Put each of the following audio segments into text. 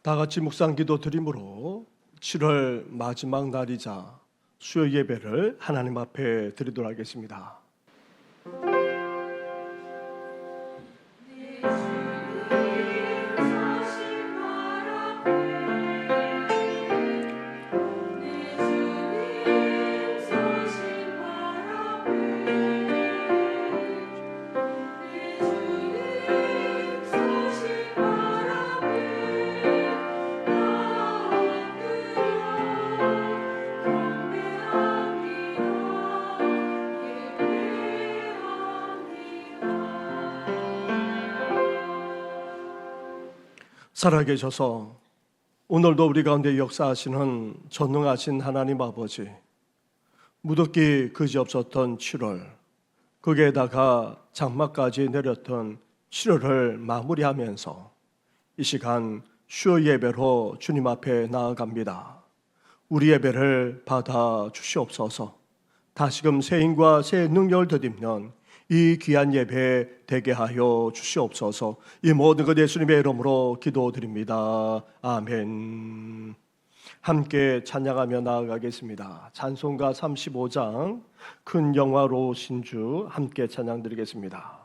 다 같이 묵상 기도 드림으로 7월 마지막 날이자 수요 예배를 하나님 앞에 드리도록 하겠습니다. 살아계셔서 오늘도 우리 가운데 역사하시는 전능하신 하나님 아버지, 무덥기 그지없었던 7월, 거기에다가 장마까지 내렸던 7월을 마무리하면서 이 시간 수요 예배로 주님 앞에 나아갑니다. 우리 예배를 받아 주시옵소서. 다시금 새 힘과 새 능력을 더입는 이 귀한 예배 되게 하여 주시옵소서. 이 모든 것 예수님의 이름으로 기도드립니다. 아멘. 함께 찬양하며 나아가겠습니다. 찬송가 35장 큰 영화로우신 주 함께 찬양드리겠습니다.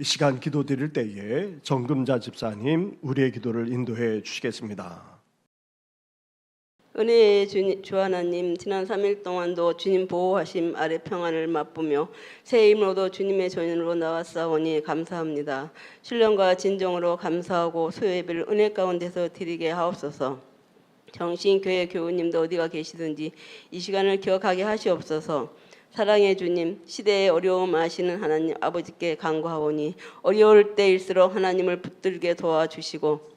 이 시간 기도 드릴 때에 정금자 집사님 우리의 기도를 인도해 주시겠습니다. 은혜의 주 하나님, 지난 3일 동안도 주님 보호하심 아래 평안을 맛보며 새 힘으로도 주님의 전으로 나왔사오니 감사합니다. 신령과 진정으로 감사하고 소예배를 은혜 가운데서 드리게 하옵소서. 정신교회 교우님도 어디가 계시든지 이 시간을 기억하게 하시옵소서. 사랑의 주님, 시대의 어려움 아시는 하나님 아버지께 간구하오니 어려울 때일수록 하나님을 붙들게 도와주시고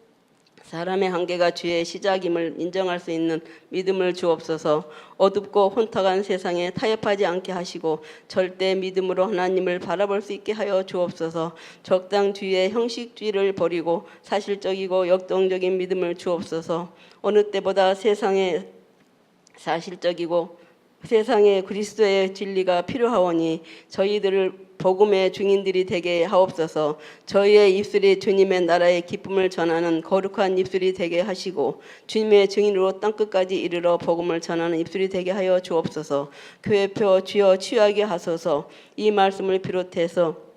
사람의 한계가 주의 시작임을 인정할 수 있는 믿음을 주옵소서. 어둡고 혼탁한 세상에 타협하지 않게 하시고 절대 믿음으로 하나님을 바라볼 수 있게 하여 주옵소서. 적당주의의 형식주의를 버리고 사실적이고 역동적인 믿음을 주옵소서. 어느 때보다 세상에 사실적이고 세상에 그리스도의 진리가 필요하오니 저희들을 복음의 증인들이 되게 하옵소서. 저희의 입술이 주님의 나라의 기쁨을 전하는 거룩한 입술이 되게 하시고 주님의 증인으로 땅끝까지 이르러 복음을 전하는 입술이 되게 하여 주옵소서. 교회표 주여 취하게 하소서. 이 말씀을 비롯해서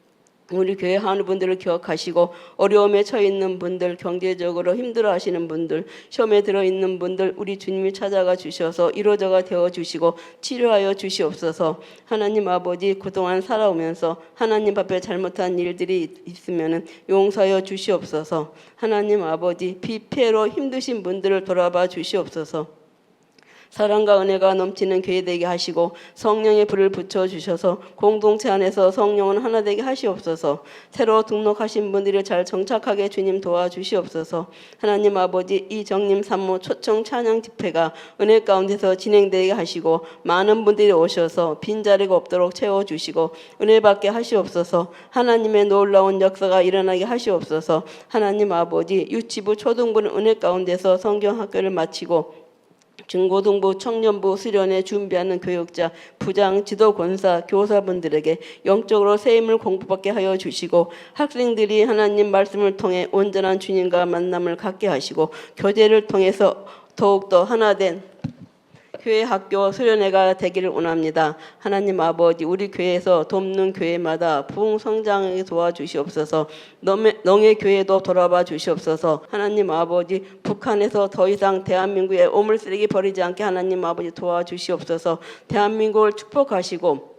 우리 교회 하원분들을 기억하시고 어려움에 처해 있는 분들, 경제적으로 힘들어하시는 분들, 시험에 들어있는 분들 우리 주님이 찾아가 주셔서 이루어져가 되어주시고 치료하여 주시옵소서. 하나님 아버지, 그동안 살아오면서 하나님 앞에 잘못한 일들이 있으면 용서하여 주시옵소서. 하나님 아버지, 피폐로 힘드신 분들을 돌아봐 주시옵소서. 사랑과 은혜가 넘치는 교회 되게 하시고 성령의 불을 붙여주셔서 공동체 안에서 성령은 하나 되게 하시옵소서. 새로 등록하신 분들이 잘 정착하게 주님 도와주시옵소서. 하나님 아버지, 이 정림 산모 초청 찬양 집회가 은혜 가운데서 진행되게 하시고 많은 분들이 오셔서 빈자리가 없도록 채워주시고 은혜 받게 하시옵소서. 하나님의 놀라운 역사가 일어나게 하시옵소서. 하나님 아버지, 유치부 초등부는 은혜 가운데서 성경학교를 마치고 중고등부, 청년부 수련회 준비하는 교육자, 부장, 지도, 권사, 교사분들에게 영적으로 세임을 공부받게 하여 주시고 학생들이 하나님 말씀을 통해 온전한 주님과 만남을 갖게 하시고 교제를 통해서 더욱더 하나된 교회 학교 수련회가 되기를 원합니다. 하나님 아버지, 우리 교회에서 돕는 교회마다 부흥 성장하게 도와주시옵소서. 농해 교회도 돌아봐 주시옵소서. 하나님 아버지, 북한에서 더 이상 대한민국에 오물쓰레기 버리지 않게 하나님 아버지 도와주시옵소서. 대한민국을 축복하시고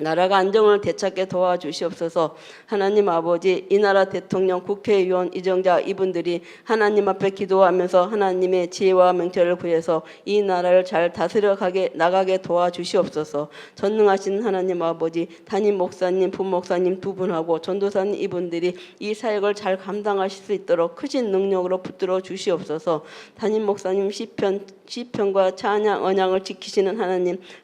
나라가 안정을 되찾게 도와주시옵소서. 하나님 아버지, 이 나라 대통령, 국회의원, 이정자 이분들이 하나님 앞에 기도하면서 하나님의 지혜와 명철을 구해서 이 나라를 잘 다스려 나가게 도와주시옵소서. 전능하신 하나님 아버지, 담임 목사님, 부목사님 두 분하고 전도사님 이분들이 이 사역을 잘 감당하실 수 있도록 크신 능력으로 붙들어 주시옵소서. 담임 목사님 시편과 찬양, 언양을 지키시는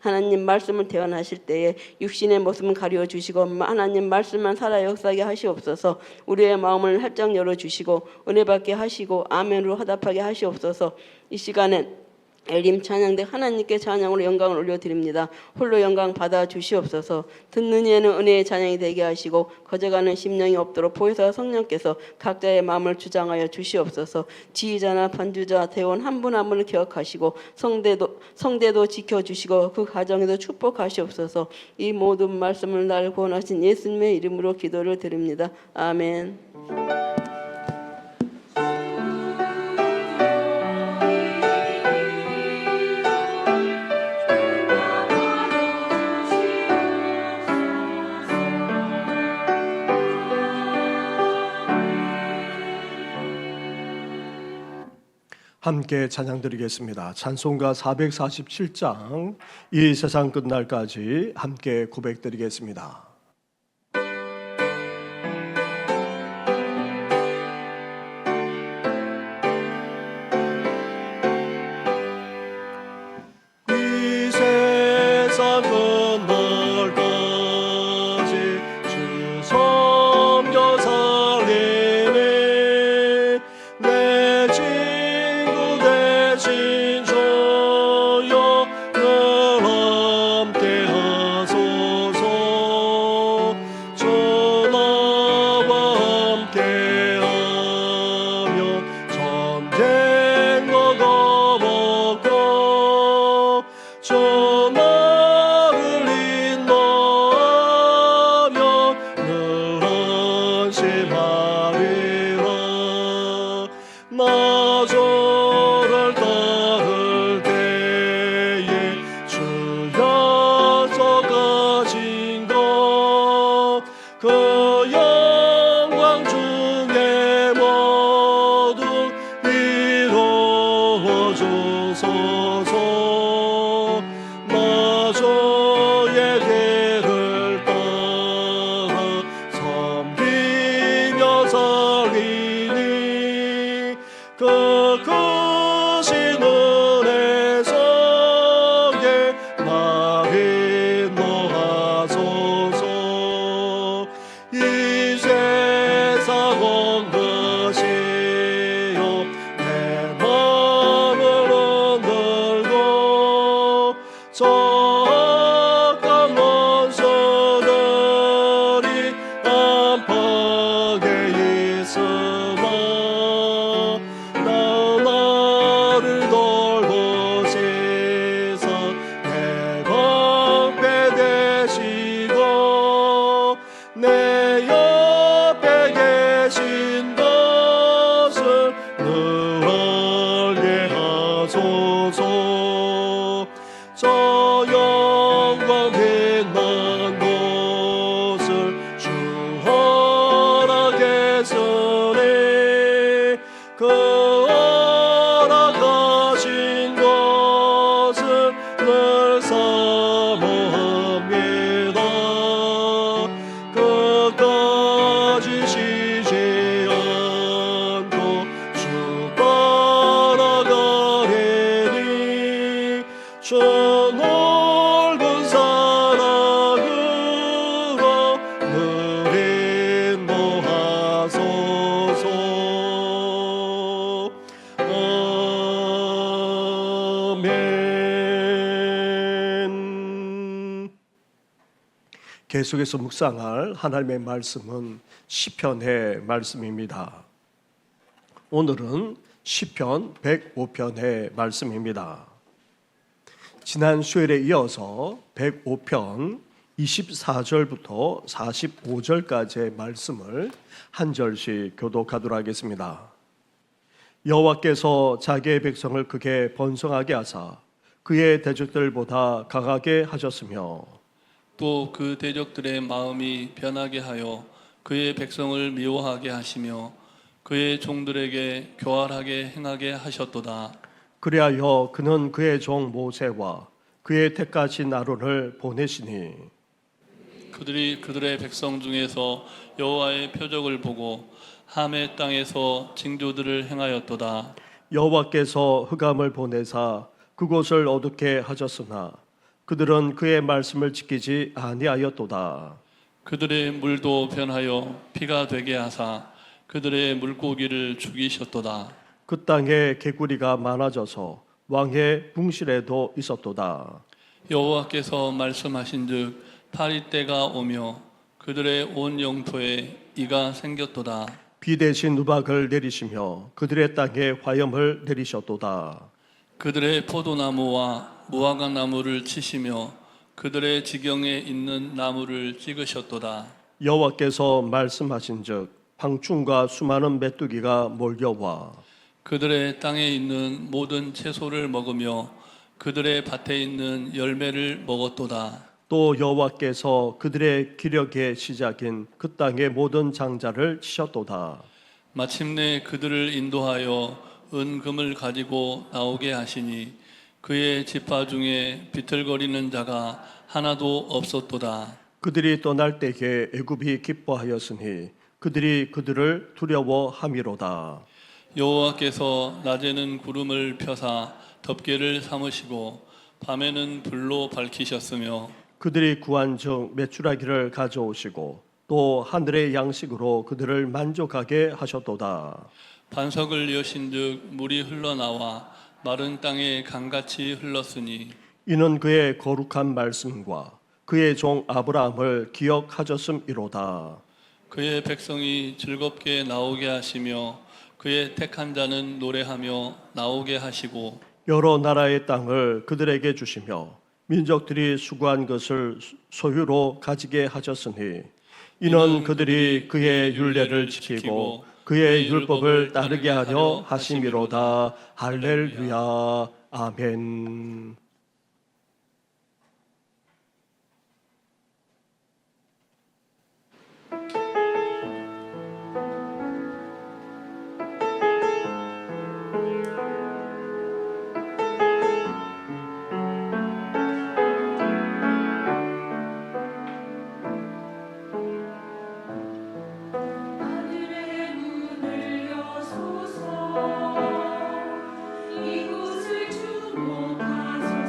하나님 말씀을 대언하실 때에 육신의 모습은 가려주시고 하나님 말씀만 살아 역사하게 하시옵소서. 우리의 마음을 활짝 열어주시고 은혜 받게 하시고 아멘으로 화답하게 하시옵소서. 이 시간엔 엘림 찬양대 하나님께 찬양으로 영광을 올려드립니다. 홀로 영광 받아 주시옵소서. 듣는 이에는 은혜의 찬양이 되게 하시고 거저가는 심령이 없도록 보혜사 성령께서 각자의 마음을 주장하여 주시옵소서. 지휘자나 반주자 대원 한 분 한 분을 기억하시고 성대도 지켜주시고 그 가정에도 축복하시옵소서. 이 모든 말씀을 날 구원하신 예수님의 이름으로 기도를 드립니다. 아멘. 함께 찬양 드리겠습니다. 찬송가 447장 이 세상 끝날까지 함께 고백 드리겠습니다. 이 세상 끝날까지 주 섬겨 살리네 내 친구 대신 저여 늘 함께 하소서. 전하와 함께 하면 전쟁도 거먹고 전하를 인도하며 늘 안심하리라. 나 저를 따를 때에 주여 져가신 것 그 영광 중에 모두 이루어주소서. 나 저의 길을 따라 섬기며 살리니 그 크신 은혜 속에 나 인도하소서. 이 세상 온 것이요 내 마음을 흔들고 하소서. 저 영광 빛난 곳을 주 허락했으니 그 허락하신 것을 늘 사모합니다. 끝까지 쉬지 않고 주 따라가리니 주 넓은 사랑으로 늘 인도하소서. 아멘. 계속해서 묵상할 하나님의 말씀은 시편의 말씀입니다. 오늘은 시편 105편의 말씀입니다. 지난 수요일에 이어서 105편 24절부터 45절까지의 말씀을 한 절씩 교독하도록 하겠습니다. 여호와께서 자기의 백성을 크게 번성하게 하사 그의 대적들보다 강하게 하셨으며 또 그 대적들의 마음이 변하게 하여 그의 백성을 미워하게 하시며 그의 종들에게 교활하게 행하게 하셨도다. 그리하여 그는 그의 종 모세와 그의 택하신 아론을 보내시니 그들이 그들의 백성 중에서 여호와의 표적을 보고 함의 땅에서 징조들을 행하였도다. 여호와께서 흑암을 보내사 그곳을 어둡게 하셨으나 그들은 그의 말씀을 지키지 아니하였도다. 그들의 물도 변하여 피가 되게 하사 그들의 물고기를 죽이셨도다. 그 땅에 개구리가 많아져서 왕의 붕실에도 있었도다. 여호와께서 말씀하신즉 파리 때가 오며 그들의 온 영토에 이가 생겼도다. 비 대신 누박을 내리시며 그들의 땅에 화염을 내리셨도다. 그들의 포도나무와 무화과 나무를 치시며 그들의 지경에 있는 나무를 찍으셨도다. 여호와께서 말씀하신즉 방충과 수많은 메뚜기가 몰려와 그들의 땅에 있는 모든 채소를 먹으며 그들의 밭에 있는 열매를 먹었도다. 또 여호와께서 그들의 기력의 시작인 그 땅의 모든 장자를 치셨도다. 마침내 그들을 인도하여 은금을 가지고 나오게 하시니 그의 지파 중에 비틀거리는 자가 하나도 없었도다. 그들이 떠날 때에 애굽이 기뻐하였으니 그들이 그들을 두려워함이로다. 여호와께서 낮에는 구름을 펴사 덮개를 삼으시고 밤에는 불로 밝히셨으며 그들이 구한 즉 메추라기를 가져오시고 또 하늘의 양식으로 그들을 만족하게 하셨도다. 반석을 여신즉 물이 흘러나와 마른 땅에 강같이 흘렀으니 이는 그의 거룩한 말씀과 그의 종 아브라함을 기억하셨음이로다. 그의 백성이 즐겁게 나오게 하시며 그의 택한 자는 노래하며 나오게 하시고 여러 나라의 땅을 그들에게 주시며 민족들이 수고한 것을 소유로 가지게 하셨으니 이는 그들이 그의 율례를 지키고 그의 율법을 따르게 하려 하심이로다. 할렐루야. 아멘. 하늘의 문을 여소서 이곳을 주목하소서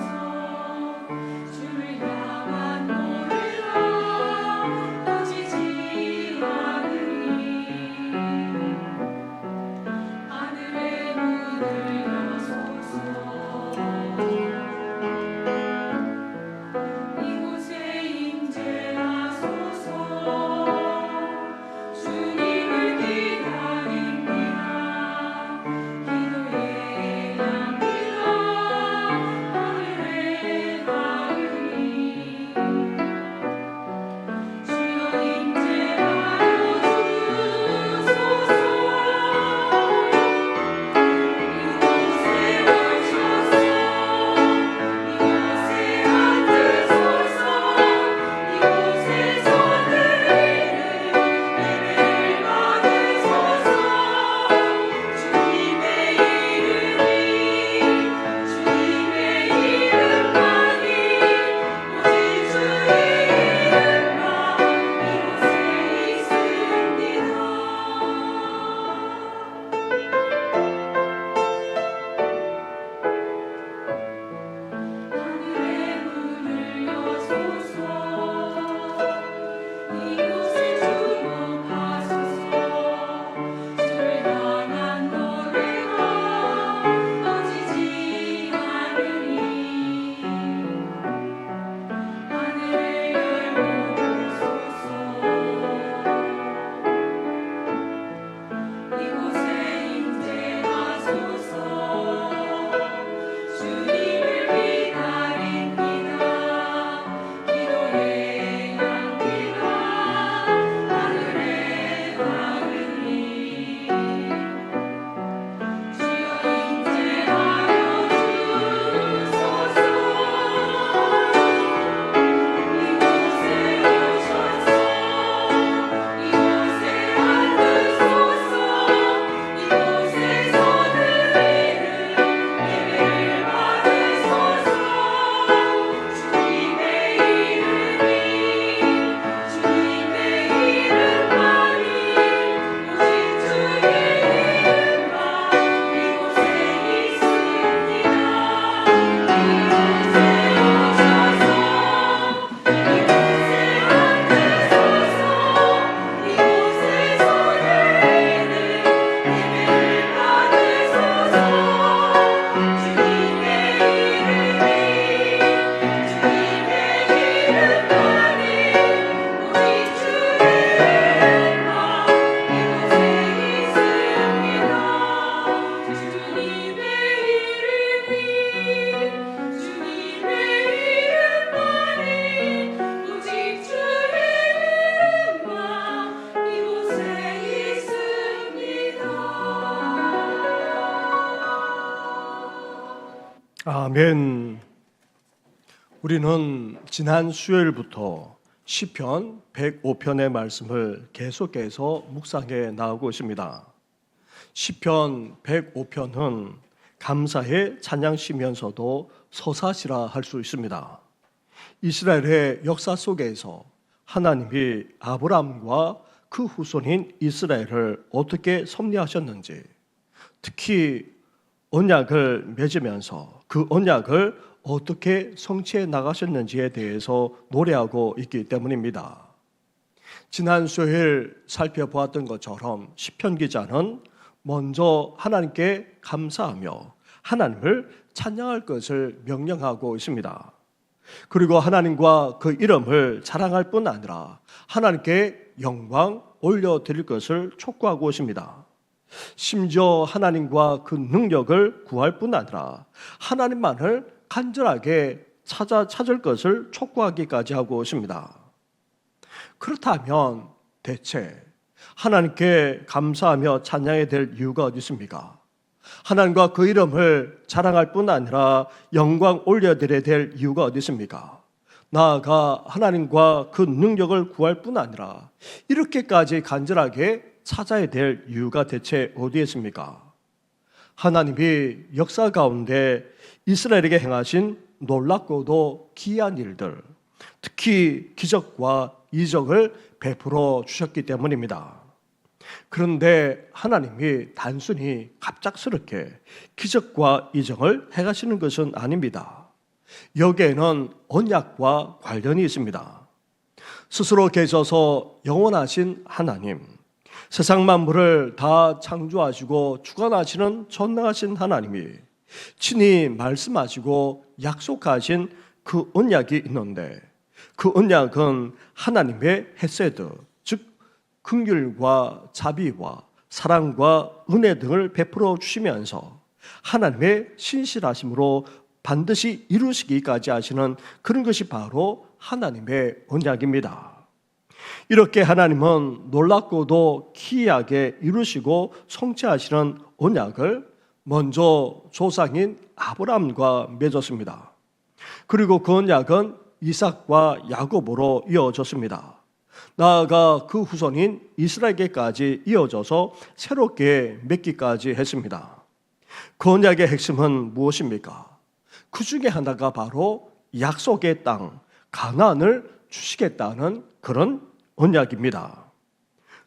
아멘. 우리는 지난 수요일부터 시편 105편의 말씀을 계속해서 묵상해 나가고 있습니다. 시편 105편은 감사의 찬양시면서도 서사시라 할 수 있습니다. 이스라엘의 역사 속에서 하나님이 아브라함과 그 후손인 이스라엘을 어떻게 섭리하셨는지, 특히 언약을 맺으면서 그 언약을 어떻게 성취해 나가셨는지에 대해서 노래하고 있기 때문입니다. 지난 수요일 살펴보았던 것처럼 시편 기자는 먼저 하나님께 감사하며 하나님을 찬양할 것을 명령하고 있습니다. 그리고 하나님과 그 이름을 자랑할 뿐 아니라 하나님께 영광 올려드릴 것을 촉구하고 있습니다. 심지어 하나님과 그 능력을 구할 뿐 아니라 하나님만을 간절하게 찾을 것을 촉구하기까지 하고 있습니다. 그렇다면 대체 하나님께 감사하며 찬양해야 될 이유가 어디 있습니까? 하나님과 그 이름을 자랑할 뿐 아니라 영광 올려드려야 될 이유가 어디 있습니까? 나아가 하나님과 그 능력을 구할 뿐 아니라 이렇게까지 간절하게 찾아야 될 이유가 대체 어디에 있습니까? 하나님이 역사 가운데 이스라엘에게 행하신 놀랍고도 기이한 일들, 특히 기적과 이적을 베풀어 주셨기 때문입니다. 그런데 하나님이 단순히 갑작스럽게 기적과 이적을 행하시는 것은 아닙니다. 여기에는 언약과 관련이 있습니다. 스스로 계셔서 영원하신 하나님, 세상 만물을 다 창조하시고 주관하시는 전능하신 하나님이 친히 말씀하시고 약속하신 그 언약이 있는데, 그 언약은 하나님의 헤세드, 즉 긍휼과 자비와 사랑과 은혜 등을 베풀어 주시면서 하나님의 신실하심으로 반드시 이루시기까지 하시는 그런 것이 바로 하나님의 언약입니다. 이렇게 하나님은 놀랍고도 기이하게 이루시고 성취하시는 언약을 먼저 조상인 아브라함과 맺었습니다. 그리고 그 언약은 이삭과 야곱으로 이어졌습니다. 나아가 그 후손인 이스라엘에게까지 이어져서 새롭게 맺기까지 했습니다. 그 언약의 핵심은 무엇입니까? 그 중에 하나가 바로 약속의 땅, 가나안을 주시겠다는 그런 언약입니다.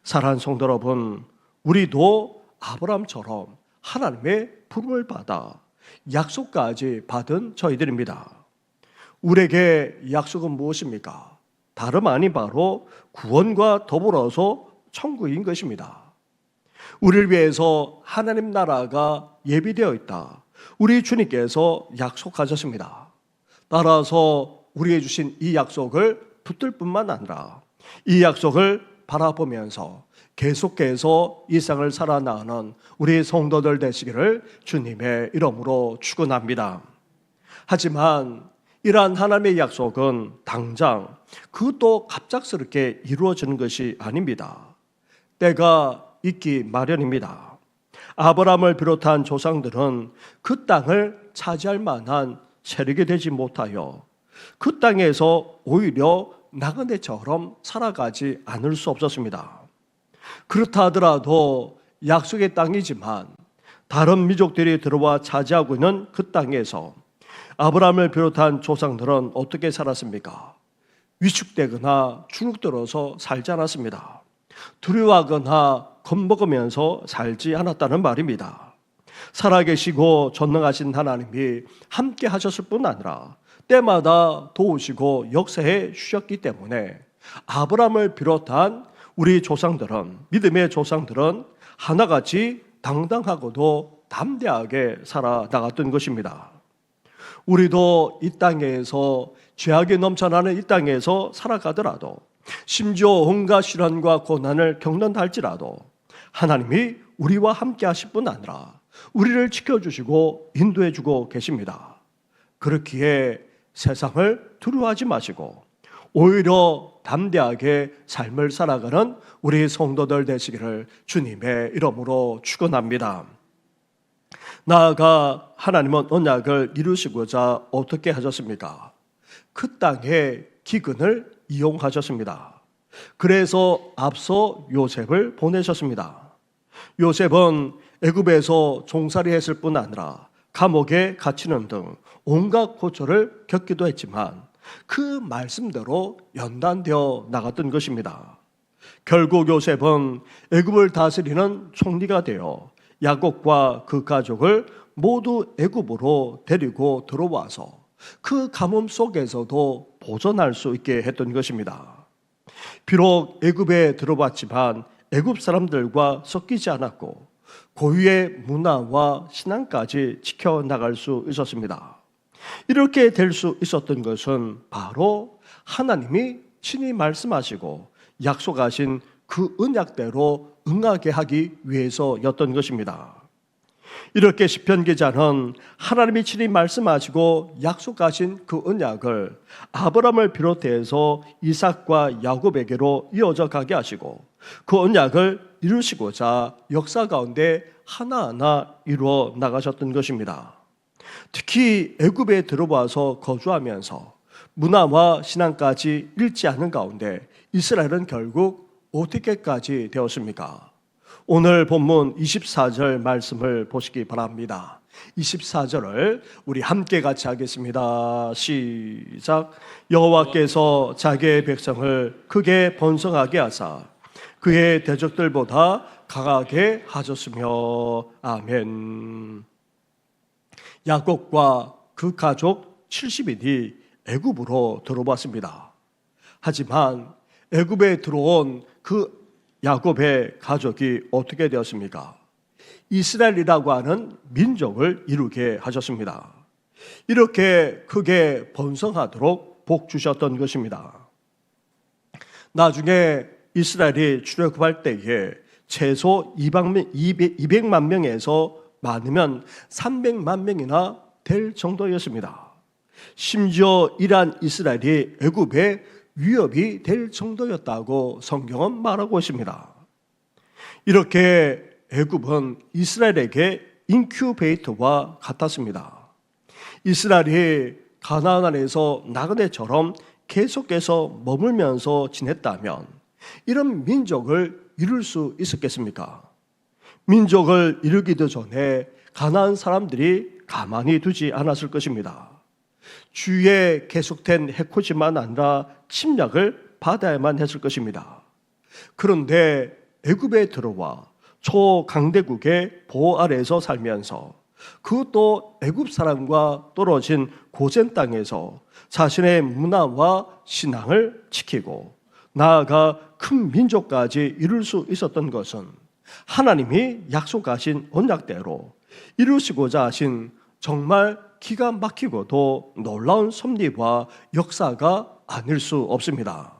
사랑하는 성도 여러분, 우리도 아브라함처럼 하나님의 부름을 받아 약속까지 받은 저희들입니다. 우리에게 약속은 무엇입니까? 다름 아닌 바로 구원과 더불어서 천국인 것입니다. 우리를 위해서 하나님 나라가 예비되어 있다. 우리 주님께서 약속하셨습니다. 따라서 우리에게 주신 이 약속을 붙들 뿐만 아니라 이 약속을 바라보면서 계속해서 이 세상을 살아나가는 우리 성도들 되시기를 주님의 이름으로 축원합니다. 하지만 이러한 하나님의 약속은 당장 그것도 갑작스럽게 이루어지는 것이 아닙니다. 때가 있기 마련입니다. 아브라함을 비롯한 조상들은 그 땅을 차지할 만한 세력이 되지 못하여 그 땅에서 오히려 나그네처럼 살아가지 않을 수 없었습니다. 그렇다 하더라도 약속의 땅이지만 다른 민족들이 들어와 차지하고 있는 그 땅에서 아브라함을 비롯한 조상들은 어떻게 살았습니까? 위축되거나 주눅들어서 살지 않았습니다. 두려워하거나 겁먹으면서 살지 않았다는 말입니다. 살아계시고 전능하신 하나님이 함께 하셨을 뿐 아니라 때마다 도우시고 역사해 주셨기 때문에 아브라함을 비롯한 우리 조상들은, 믿음의 조상들은 하나같이 당당하고도 담대하게 살아나갔던 것입니다. 우리도 이 땅에서 죄악이 넘쳐나는 이 땅에서 살아가더라도, 심지어 온갖 시련과 고난을 겪는다 할지라도 하나님이 우리와 함께 하실 뿐 아니라 우리를 지켜주시고 인도해주고 계십니다. 그렇기에 세상을 두려워하지 마시고 오히려 담대하게 삶을 살아가는 우리 성도들 되시기를 주님의 이름으로 축원합니다. 나아가 하나님은 언약을 이루시고자 어떻게 하셨습니까? 그 땅의 기근을 이용하셨습니다. 그래서 앞서 요셉을 보내셨습니다. 요셉은 애굽에서 종살이 했을 뿐 아니라 감옥에 갇히는 등 온갖 고초를 겪기도 했지만 그 말씀대로 연단되어 나갔던 것입니다. 결국 요셉은 애굽을 다스리는 총리가 되어 야곱과 그 가족을 모두 애굽으로 데리고 들어와서 그 가뭄 속에서도 보존할 수 있게 했던 것입니다. 비록 애굽에 들어왔지만 애굽 사람들과 섞이지 않았고 고유의 문화와 신앙까지 지켜나갈 수 있었습니다. 이렇게 될 수 있었던 것은 바로 하나님이 친히 말씀하시고 약속하신 그 언약대로 응하게 하기 위해서였던 것입니다. 이렇게 시편 기자는 하나님이 친히 말씀하시고 약속하신 그 언약을 아브라함을 비롯해서 이삭과 야곱에게로 이어져 가게 하시고 그 언약을 이루시고자 역사 가운데 하나하나 이루어 나가셨던 것입니다. 특히 애굽에 들어와서 거주하면서 문화와 신앙까지 잃지 않은 가운데 이스라엘은 결국 어떻게까지 되었습니까? 오늘 본문 24절 말씀을 보시기 바랍니다. 24절을 우리 함께 같이 하겠습니다. 시작. 여호와께서 자기의 백성을 크게 번성하게 하사 그의 대적들보다 강하게 하셨으며 아멘. 야곱과 그 가족 70인이 애굽으로 들어왔습니다. 하지만 애굽에 들어온 그 야곱의 가족이 어떻게 되었습니까? 이스라엘이라고 하는 민족을 이루게 하셨습니다. 이렇게 크게 번성하도록 복 주셨던 것입니다. 나중에 이스라엘이 출애굽할 때에 최소 200만 명에서 많으면 300만 명이나 될 정도였습니다. 심지어 이러한 이스라엘이 애굽의 위협이 될 정도였다고 성경은 말하고 있습니다. 이렇게 애굽은 이스라엘에게 인큐베이터와 같았습니다. 이스라엘이 가나안 안에서 나그네처럼 계속해서 머물면서 지냈다면 이런 민족을 이룰 수 있었겠습니까? 민족을 이루기도 전에 가나안 사람들이 가만히 두지 않았을 것입니다. 주위에 계속된 해코지만 아니라 침략을 받아야만 했을 것입니다. 그런데 애굽에 들어와 초강대국의 보호 아래에서 살면서 그것도 애굽 사람과 떨어진 고센 땅에서 자신의 문화와 신앙을 지키고 나아가 큰 민족까지 이룰 수 있었던 것은 하나님이 약속하신 언약대로 이루시고자 하신 정말 기가 막히고도 놀라운 섭리와 역사가 아닐 수 없습니다.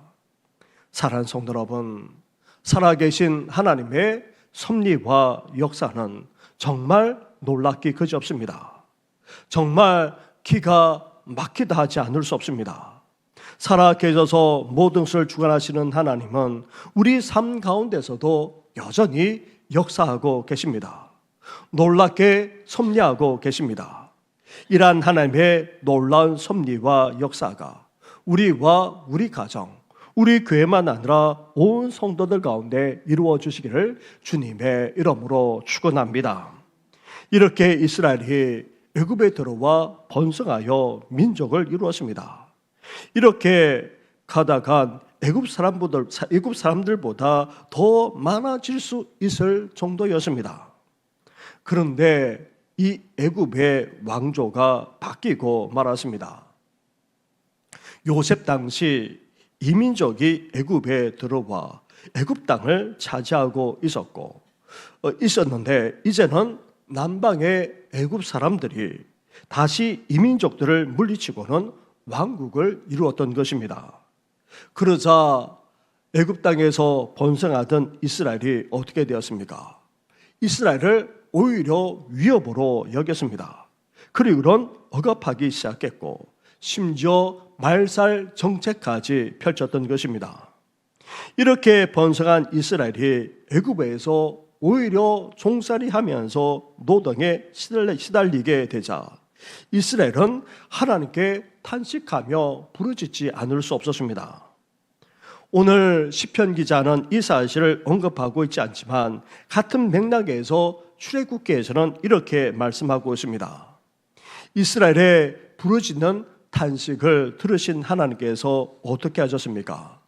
사랑하는 성도 여러분, 살아계신 하나님의 섭리와 역사는 정말 놀랍기 그지없습니다. 정말 기가 막히다 하지 않을 수 없습니다. 살아계셔서 모든 것을 주관하시는 하나님은 우리 삶 가운데서도 여전히 역사하고 계십니다. 놀랍게 섭리하고 계십니다. 이러한 하나님의 놀라운 섭리와 역사가 우리와 우리 가정, 우리 교회만 아니라 온 성도들 가운데 이루어 주시기를 주님의 이름으로 축원합니다. 이렇게 이스라엘이 애굽에 들어와 번성하여 민족을 이루었습니다. 이렇게 가다가 애굽 사람들보다 더 많아질 수 있을 정도였습니다. 그런데 이 애굽의 왕조가 바뀌고 말았습니다. 요셉 당시 이민족이 애굽에 들어와 애굽 땅을 차지하고 있었는데 이제는 남방의 애굽 사람들이 다시 이민족들을 물리치고는 왕국을 이루었던 것입니다. 그러자 애굽 땅에서 번성하던 이스라엘이 어떻게 되었습니까? 이스라엘을 오히려 위협으로 여겼습니다. 그리고 이런 억압하기 시작했고 심지어 말살 정책까지 펼쳤던 것입니다. 이렇게 번성한 이스라엘이 애굽에서 오히려 종살이하면서 노동에 시달리게 되자 이스라엘은 하나님께 탄식하며 부르짖지 않을 수 없었습니다. 오늘 시편 기자는 이 사실을 언급하고 있지 않지만 같은 맥락에서 출애굽기에서는 이렇게 말씀하고 있습니다. 이스라엘의 부르짖는 탄식을 들으신 하나님께서 어떻게 하셨습니까?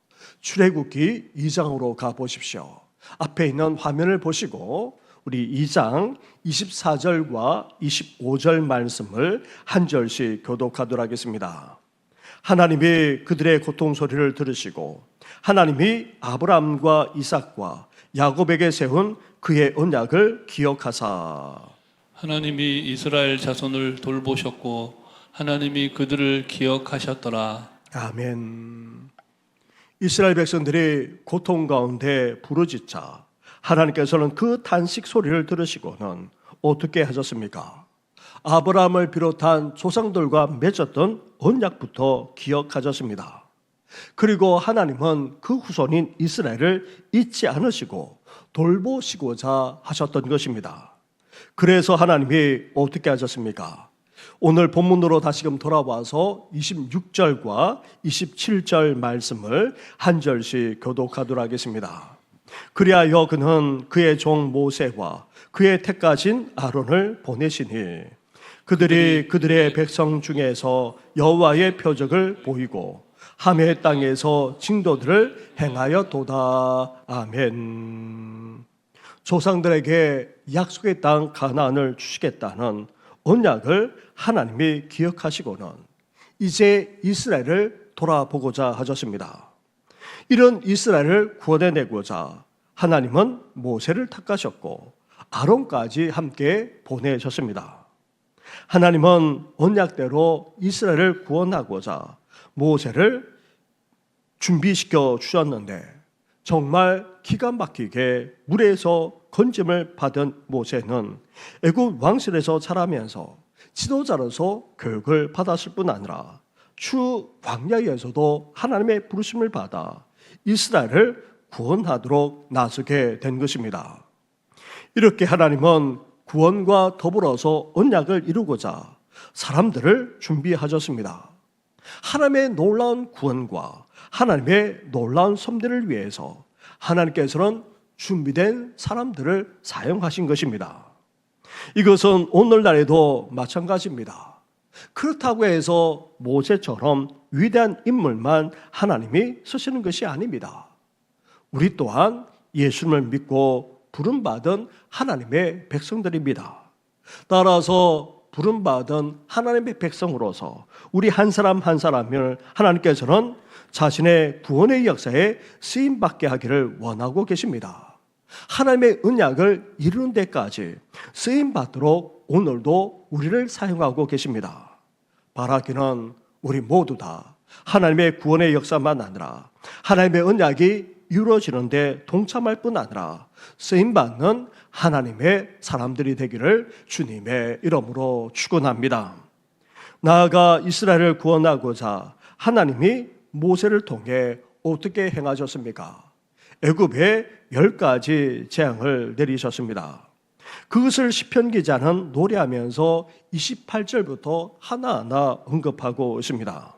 출애굽기 2장으로 가보십시오. 앞에 있는 화면을 보시고 우리 2장 24절과 25절 말씀을 한 절씩 교독하도록 하겠습니다. 하나님이 그들의 고통 소리를 들으시고 하나님이 아브라함과 이삭과 야곱에게 세운 그의 언약을 기억하사 하나님이 이스라엘 자손을 돌보셨고 하나님이 그들을 기억하셨더라. 아멘. 이스라엘 백성들이 고통 가운데 부르짖자 하나님께서는 그 탄식 소리를 들으시고는 어떻게 하셨습니까? 아브라함을 비롯한 조상들과 맺었던 언약부터 기억하셨습니다. 그리고 하나님은 그 후손인 이스라엘을 잊지 않으시고 돌보시고자 하셨던 것입니다. 그래서 하나님이 어떻게 하셨습니까? 오늘 본문으로 다시금 돌아와서 26절과 27절 말씀을 한 절씩 교독하도록 하겠습니다. 그리하여 그는 그의 종 모세와 그의 택하신 아론을 보내시니 그들이 그들의 백성 중에서 여호와의 표적을 보이고 함의 땅에서 징도들을 행하였도다. 아멘. 조상들에게 약속의 땅 가나안을 주시겠다는 언약을 하나님이 기억하시고는 이제 이스라엘을 돌아보고자 하셨습니다. 이런 이스라엘을 구원해내고자 하나님은 모세를 택하셨고 아론까지 함께 보내셨습니다. 하나님은 언약대로 이스라엘을 구원하고자 모세를 준비시켜 주셨는데 정말 기가 막히게 물에서 건짐을 받은 모세는 애굽 왕실에서 자라면서 지도자로서 교육을 받았을 뿐 아니라 추 광야에서도 하나님의 부르심을 받아 이스라엘을 구원하도록 나서게 된 것입니다. 이렇게 하나님은 구원과 더불어서 언약을 이루고자 사람들을 준비하셨습니다. 하나님의 놀라운 구원과 하나님의 놀라운 섭리를 위해서 하나님께서는 준비된 사람들을 사용하신 것입니다. 이것은 오늘날에도 마찬가지입니다. 그렇다고 해서 모세처럼 위대한 인물만 하나님이 쓰시는 것이 아닙니다. 우리 또한 예수님을 믿고 부름받은 하나님의 백성들입니다. 따라서 부름받은 하나님의 백성으로서 우리 한 사람 한 사람을 하나님께서는 자신의 구원의 역사에 쓰임받게 하기를 원하고 계십니다. 하나님의 언약을 이루는 데까지 쓰임받도록 오늘도 우리를 사용하고 계십니다. 바라기는 우리 모두 다 하나님의 구원의 역사만 아니라 하나님의 언약이 이루어지는 데 동참할 뿐 아니라 쓰임받는 하나님의 사람들이 되기를 주님의 이름으로 축원합니다. 나아가 이스라엘을 구원하고자 하나님이 모세를 통해 어떻게 행하셨습니까? 애굽에 10가지 재앙을 내리셨습니다. 그것을 시편 기자는 노래하면서 28절부터 하나하나 언급하고 있습니다.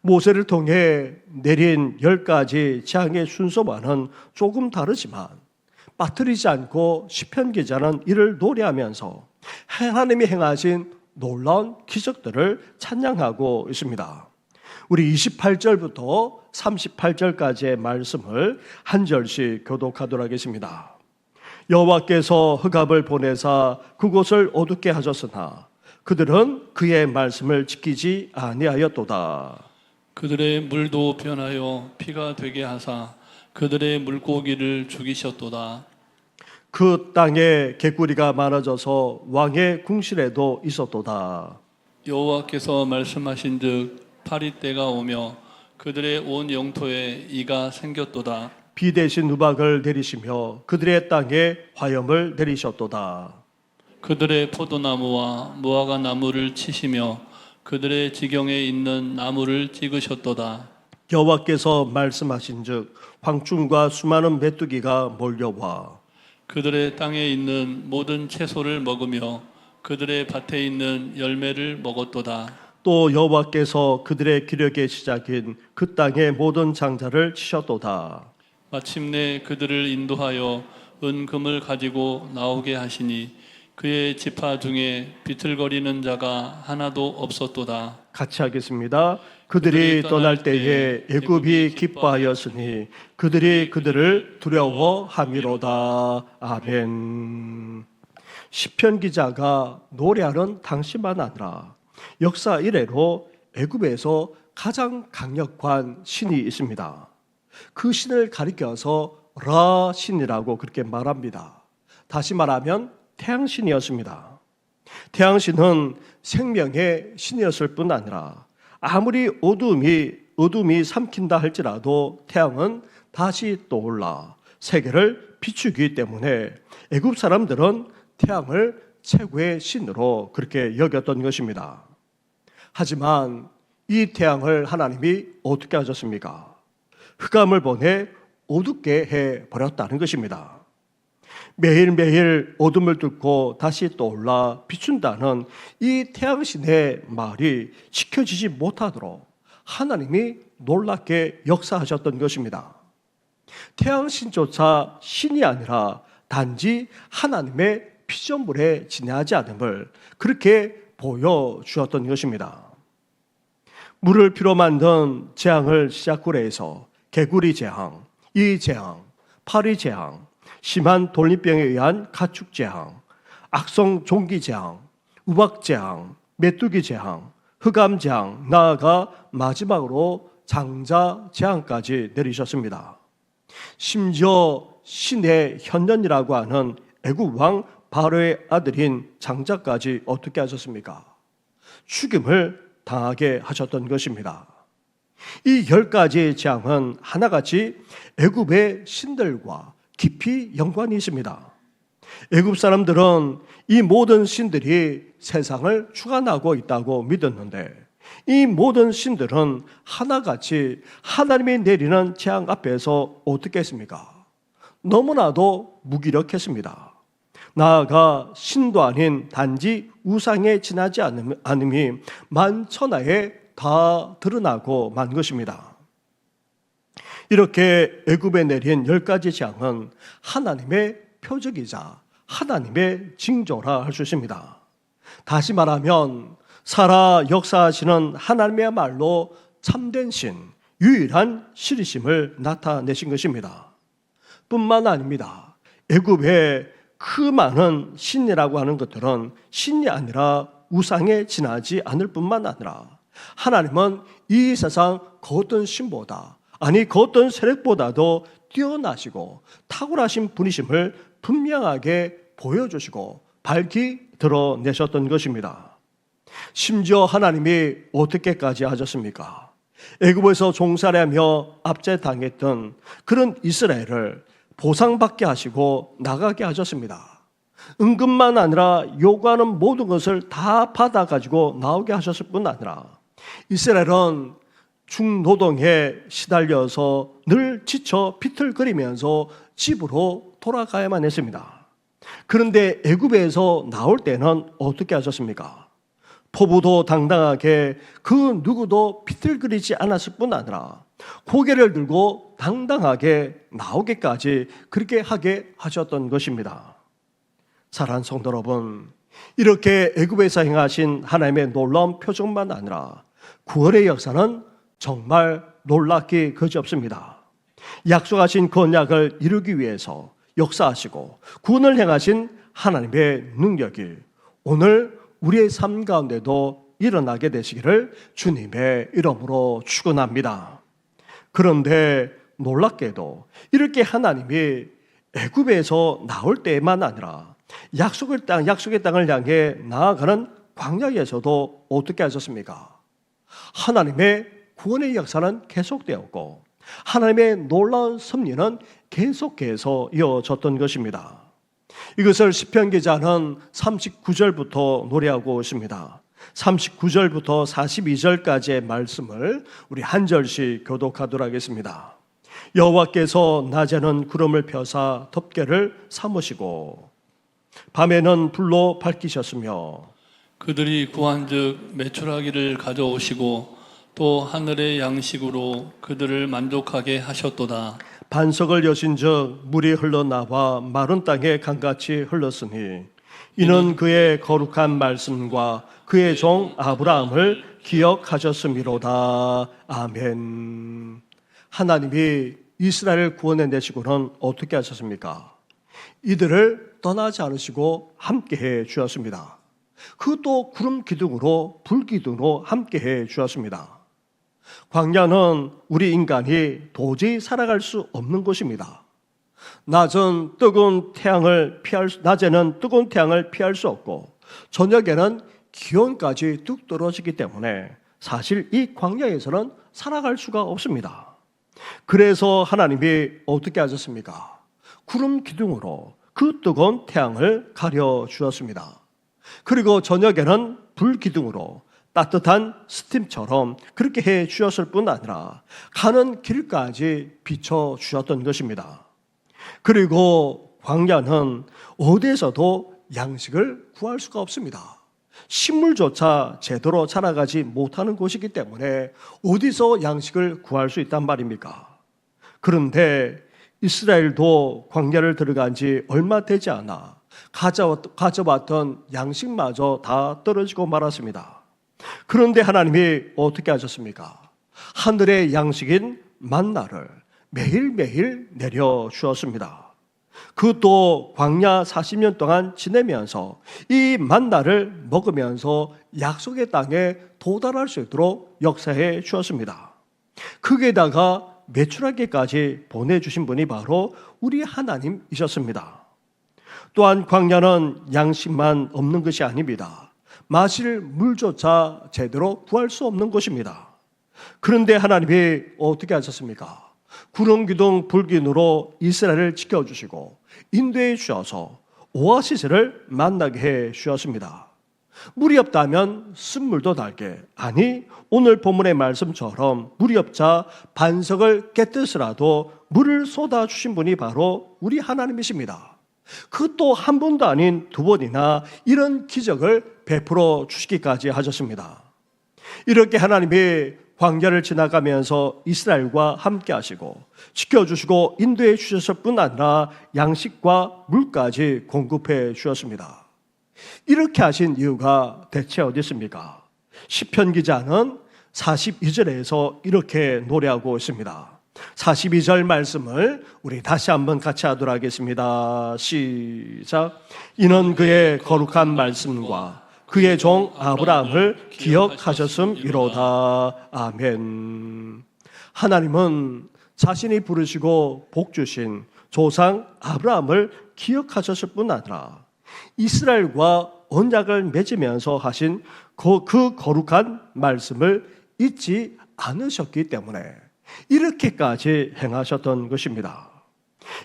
모세를 통해 내린 10가지 재앙의 순서와는 조금 다르지만 빠뜨리지 않고 시편 기자는 이를 노래하면서 하나님이 행하신 놀라운 기적들을 찬양하고 있습니다. 우리 28절부터 38절까지의 말씀을 한 절씩 교독하도록 하겠습니다. 여호와께서 흑암을 보내사 그곳을 어둡게 하셨으나 그들은 그의 말씀을 지키지 아니하였도다. 그들의 물도 변하여 피가 되게 하사 그들의 물고기를 죽이셨도다. 그 땅에 개구리가 많아져서 왕의 궁실에도 있었도다. 여호와께서 말씀하신즉 파리때가 오며 그들의 온 영토에 이가 생겼도다. 비 대신 누박을 내리시며 그들의 땅에 화염을 내리셨도다. 그들의 포도나무와 무화과 나무를 치시며 그들의 지경에 있는 나무를 찍으셨도다. 여호와께서 말씀하신즉 황충과 수많은 메뚜기가 몰려와 그들의 땅에 있는 모든 채소를 먹으며 그들의 밭에 있는 열매를 먹었도다. 또 여호와께서 그들의 기력의 시작인 그 땅의 모든 장자를 치셨도다. 마침내 그들을 인도하여 은금을 가지고 나오게 하시니 그의 지파 중에 비틀거리는 자가 하나도 없었도다. 같이 하겠습니다. 그들이 떠날 때에 애굽이 기뻐하였으니 그들이 그들을 두려워함이로다. 아멘. 시편 기자가 노래하는 당시만 아니라 역사 이래로 애굽에서 가장 강력한 신이 있습니다. 그 신을 가리켜서 라 신이라고 그렇게 말합니다. 다시 말하면 태양신이었습니다. 태양신은 생명의 신이었을 뿐 아니라 아무리 어둠이 삼킨다 할지라도 태양은 다시 떠올라 세계를 비추기 때문에 애굽 사람들은 태양을 최고의 신으로 그렇게 여겼던 것입니다. 하지만 이 태양을 하나님이 어떻게 하셨습니까? 흑암을 보내 어둡게 해버렸다는 것입니다. 매일매일 어둠을 뚫고 다시 떠올라 비춘다는 이 태양신의 말이 지켜지지 못하도록 하나님이 놀랍게 역사하셨던 것입니다. 태양신조차 신이 아니라 단지 하나님의 피조물에 지나지 않음을 그렇게 보여주었던 것입니다. 물을 피로 만든 재앙을 시작으로 해서 개구리 재앙, 이 재앙, 파리 재앙, 심한 돌림병에 의한 가축 재앙, 악성 종기 재앙, 우박 재앙, 메뚜기 재앙, 흑암 재앙, 나아가 마지막으로 장자 재앙까지 내리셨습니다. 심지어 신의 현년이라고 하는 애굽 왕 바로의 아들인 장자까지 어떻게 하셨습니까? 죽임을 당하게 하셨던 것입니다. 이 10가지의 재앙은 하나같이 애굽의 신들과 깊이 연관이 있습니다. 애굽 사람들은 이 모든 신들이 세상을 주관하고 있다고 믿었는데 이 모든 신들은 하나같이 하나님이 내리는 재앙 앞에서 어떻게 했습니까? 너무나도 무기력했습니다. 나아가 신도 아닌 단지 우상에 지나지 않음이 만천하에 다 드러나고 만 것입니다. 이렇게 애굽에 내린 10가지 재앙은 하나님의 표적이자 하나님의 징조라 할 수 있습니다. 다시 말하면 살아 역사하시는 하나님이야말로 참된 신, 유일한 신이심을 나타내신 것입니다. 뿐만 아닙니다. 애굽에 그 많은 신이라고 하는 것들은 신이 아니라 우상에 지나지 않을 뿐만 아니라 하나님은 이 세상 그 어떤 신보다 그 어떤 세력보다도 뛰어나시고 탁월하신 분이심을 분명하게 보여주시고 밝히 드러내셨던 것입니다. 심지어 하나님이 어떻게까지 하셨습니까? 애굽에서 종살이하며 압제당했던 그런 이스라엘을 보상받게 하시고 나가게 하셨습니다. 은금만 아니라 요구하는 모든 것을 다 받아가지고 나오게 하셨을 뿐 아니라 이스라엘은 중노동에 시달려서 늘 지쳐 비틀거리면서 집으로 돌아가야만 했습니다. 그런데 애굽에서 나올 때는 어떻게 하셨습니까? 포부도 당당하게 그 누구도 비틀거리지 않았을 뿐 아니라 고개를 들고 당당하게 나오기까지 그렇게 하게 하셨던 것입니다. 사랑하는 성도 여러분, 이렇게 애굽에서 행하신 하나님의 놀라운 표적만 아니라 구원의 역사는 정말 놀랍기 그지없습니다. 약속하신 그 언약을 이루기 위해서 역사하시고 구원을 행하신 하나님의 능력이 오늘 우리의 삶 가운데도 일어나게 되시기를 주님의 이름으로 축원합니다. 그런데 놀랍게도 이렇게 하나님이 애굽에서 나올 때만 아니라 약속의 땅을 향해 나아가는 광야에서도 어떻게 하셨습니까? 하나님의 구원의 역사는 계속되었고 하나님의 놀라운 섭리는 계속해서 이어졌던 것입니다. 이것을 시편 기자는 39절부터 노래하고 있습니다. 39절부터 42절까지의 말씀을 우리 한 절씩 교독하도록 하겠습니다. 여호와께서 낮에는 구름을 펴사 덮개를 삼으시고 밤에는 불로 밝히셨으며 그들이 구한즉 메추라기를 가져오시고 또 하늘의 양식으로 그들을 만족하게 하셨도다. 반석을 여신즉 물이 흘러나와 마른 땅에 강같이 흘렀으니 이는 그의 거룩한 말씀과 그의 종 아브라함을 기억하셨음이로다. 아멘. 하나님이 이스라엘을 구원해내시고는 어떻게 하셨습니까? 이들을 떠나지 않으시고 함께해 주었습니다. 그것도 구름 기둥으로 불 기둥으로 함께해 주었습니다. 광야는 우리 인간이 도저히 살아갈 수 없는 곳입니다. 낮에는 뜨거운 태양을 피할 수 없고 저녁에는 기온까지 뚝 떨어지기 때문에 사실 이 광야에서는 살아갈 수가 없습니다. 그래서 하나님이 어떻게 하셨습니까? 구름 기둥으로 그 뜨거운 태양을 가려 주었습니다. 그리고 저녁에는 불 기둥으로 따뜻한 스팀처럼 그렇게 해 주었을 뿐 아니라 가는 길까지 비춰 주셨던 것입니다. 그리고 광야는 어디에서도 양식을 구할 수가 없습니다. 식물조차 제대로 자라가지 못하는 곳이기 때문에 어디서 양식을 구할 수 있단 말입니까? 그런데 이스라엘도 광야를 들어간 지 얼마 되지 않아 가져왔던 양식마저 다 떨어지고 말았습니다. 그런데 하나님이 어떻게 하셨습니까? 하늘의 양식인 만나를 매일매일 내려주었습니다. 그것도 광야 40년 동안 지내면서 이 만나를 먹으면서 약속의 땅에 도달할 수 있도록 역사해 주었습니다. 거기에다가 메추라기까지 보내주신 분이 바로 우리 하나님이셨습니다. 또한 광야는 양식만 없는 것이 아닙니다. 마실 물조차 제대로 구할 수 없는 곳입니다. 그런데 하나님이 어떻게 하셨습니까? 구름 기둥 불기둥으로 이스라엘을 지켜주시고 인도해 주셔서 오아시스를 만나게 해 주셨습니다. 물이 없다면 쓴물도 달게, 아니 오늘 본문의 말씀처럼 물이 없자 반석을 깨뜨리더라도 물을 쏟아주신 분이 바로 우리 하나님이십니다. 그것도 한 번도 아닌 두 번이나 이런 기적을 베풀어 주시기까지 하셨습니다. 이렇게 하나님이 광야를 지나가면서 이스라엘과 함께 하시고 지켜주시고 인도해 주셨을 뿐 아니라 양식과 물까지 공급해 주셨습니다. 이렇게 하신 이유가 대체 어디 있습니까? 시편 기자는 42절에서 이렇게 노래하고 있습니다. 42절 말씀을 우리 다시 한번 같이 하도록 하겠습니다. 시작. 이는 그의 거룩한 말씀과 그의 종 아브라함을 기억하셨음이로다. 아멘. 하나님은 자신이 부르시고 복 주신 조상 아브라함을 기억하셨을 뿐 아니라 이스라엘과 언약을 맺으면서 하신 그 거룩한 말씀을 잊지 않으셨기 때문에 이렇게까지 행하셨던 것입니다.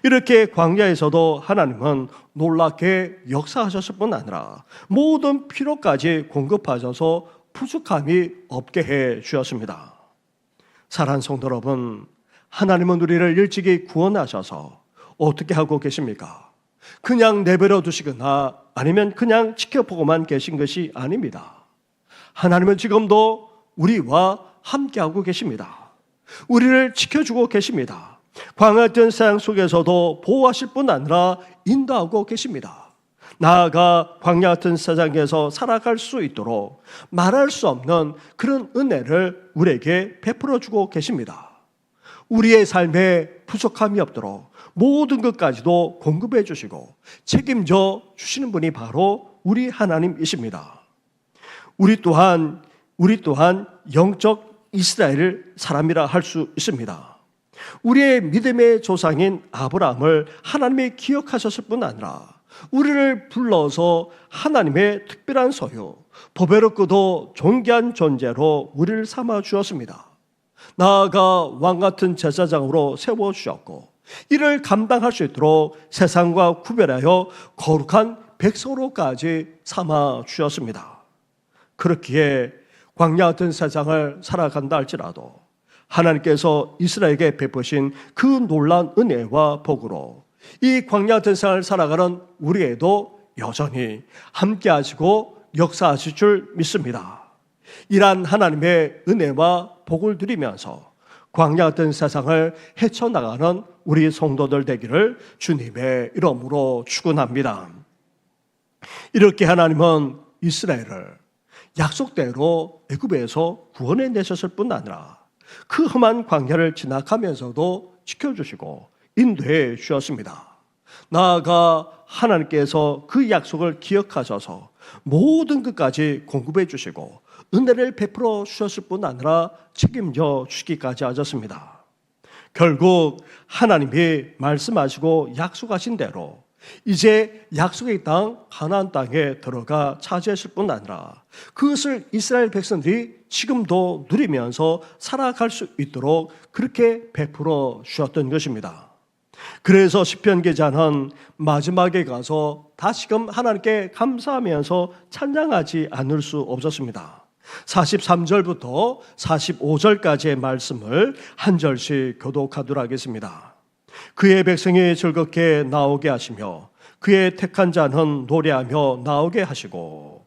이렇게 광야에서도 하나님은 놀랍게 역사하셨을 뿐 아니라 모든 필요까지 공급하셔서 부족함이 없게 해 주셨습니다. 사랑하는 성도 여러분, 하나님은 우리를 일찍이 구원하셔서 어떻게 하고 계십니까? 그냥 내버려 두시거나 아니면 그냥 지켜보고만 계신 것이 아닙니다. 하나님은 지금도 우리와 함께하고 계십니다. 우리를 지켜주고 계십니다. 광활한 세상 속에서도 보호하실 뿐 아니라 인도하고 계십니다. 나아가 광야 같은 세상에서 살아갈 수 있도록 말할 수 없는 그런 은혜를 우리에게 베풀어 주고 계십니다. 우리의 삶에 부족함이 없도록 모든 것까지도 공급해 주시고 책임져 주시는 분이 바로 우리 하나님이십니다. 우리 또한 영적 이스라엘 사람이라 할 수 있습니다. 우리의 믿음의 조상인 아브라함을 하나님이 기억하셨을 뿐 아니라 우리를 불러서 하나님의 특별한 소유, 보배롭고도 존귀한 존재로 우리를 삼아 주었습니다. 나아가 왕같은 제사장으로 세워주셨고 이를 감당할 수 있도록 세상과 구별하여 거룩한 백성으로까지 삼아 주셨습니다. 그렇기에 광야 같은 세상을 살아간다 할지라도 하나님께서 이스라엘에게 베푸신 그 놀라운 은혜와 복으로 이 광야 같은 생활을 살아가는 우리에도 여전히 함께 하시고 역사하실 줄 믿습니다. 이러한 하나님의 은혜와 복을 누리면서 광야 같은 세상을 헤쳐나가는 우리 성도들 되기를 주님의 이름으로 축원합니다. 이렇게 하나님은 이스라엘을 약속대로 애굽에서 구원해 내셨을 뿐 아니라 그 험한 광야를 지나가면서도 지켜주시고 인도해 주셨습니다. 나아가 하나님께서 그 약속을 기억하셔서 모든 것까지 공급해 주시고 은혜를 베풀어 주셨을 뿐 아니라 책임져 주기까지 하셨습니다. 결국 하나님이 말씀하시고 약속하신 대로 이제 약속의 땅 가나안 땅에 들어가 차지하실 뿐 아니라 그것을 이스라엘 백성들이 지금도 누리면서 살아갈 수 있도록 그렇게 베풀어 주셨던 것입니다. 그래서 시편 기자는 마지막에 가서 다시금 하나님께 감사하면서 찬양하지 않을 수 없었습니다. 43절부터 45절까지의 말씀을 한 절씩 교독하도록 하겠습니다. 그의 백성이 즐겁게 나오게 하시며 그의 택한 자는 노래하며 나오게 하시고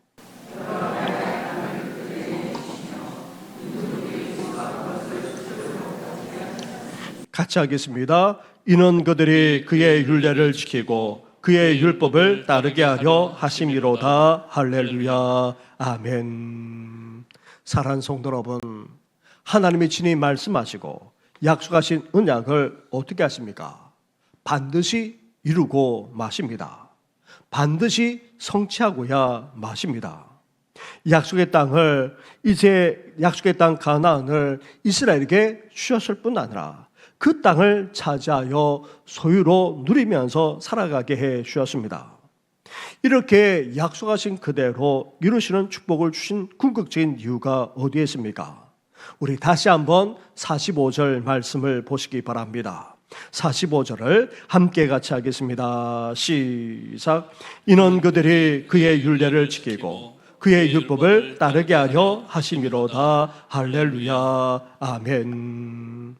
같이 하겠습니다. 이는 그들이 그의 율례를 지키고 그의 율법을 따르게 하려 하심이로다. 할렐루야. 아멘. 사랑하는 성도 여러분, 하나님이 친히 말씀하시고 약속하신 언약을 어떻게 하십니까? 반드시 이루고 마십니다. 반드시 성취하고야 마십니다. 약속의 땅을 이제 약속의 땅 가나안을 이스라엘에게 주셨을 뿐 아니라 그 땅을 차지하여 소유로 누리면서 살아가게 해 주셨습니다. 이렇게 약속하신 그대로 이루시는 축복을 주신 궁극적인 이유가 어디에 있습니까? 우리 다시 한번 45절 말씀을 보시기 바랍니다. 45절을 함께 같이 하겠습니다. 시작. 이는 그들이 그의 율례를 지키고 그의 율법을 따르게 하려 하심이로다. 할렐루야. 아멘.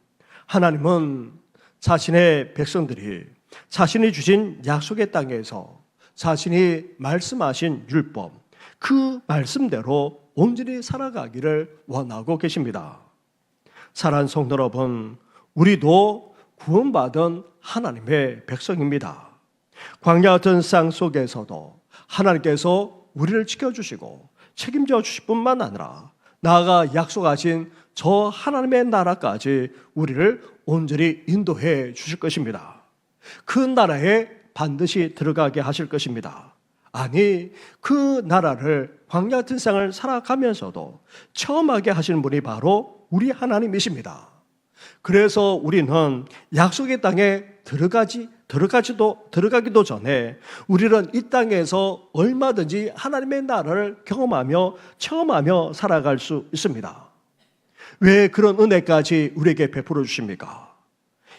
하나님은 자신의 백성들이 자신이 주신 약속의 땅에서 자신이 말씀하신 율법, 그 말씀대로 온전히 살아가기를 원하고 계십니다. 사랑하는 성도 여러분, 우리도 구원받은 하나님의 백성입니다. 광야 같은 쌍 속에서도 하나님께서 우리를 지켜주시고 책임져 주실 뿐만 아니라 나아가 약속하신 저 하나님의 나라까지 우리를 온전히 인도해 주실 것입니다. 그 나라에 반드시 들어가게 하실 것입니다. 아니, 그 나라를 광야 같은 생을 살아가면서도 체험하게 하시는 분이 바로 우리 하나님이십니다. 그래서 우리는 약속의 땅에 들어가기도 전에 우리는 이 땅에서 얼마든지 하나님의 나라를 경험하며 체험하며 살아갈 수 있습니다. 왜 그런 은혜까지 우리에게 베풀어 주십니까?